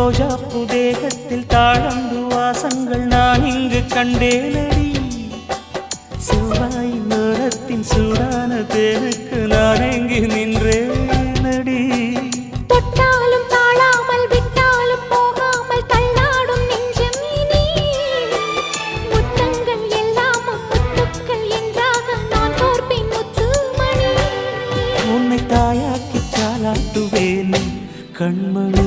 ரோஜாப்பு தேகத்தில் தாழம்பு வாசங்கள் நான் இங்கு கண்டேனடி. செவ்வாய் நேரத்தின் சூடான தேனுக்கு நான் எங்கு நின்றேனடி. தொட்டாலும் தாழாமல் விட்டாலும் போகாமல் தள்ளாடும் நெஞ்சம் இனி. முத்தங்கள் எல்லாம் முத்துக்கள் என்றாக நான் தோற்பின் முத்துமணி. உன்னை தாயாக்கி தாலாட்டுவேன் கண்மணி.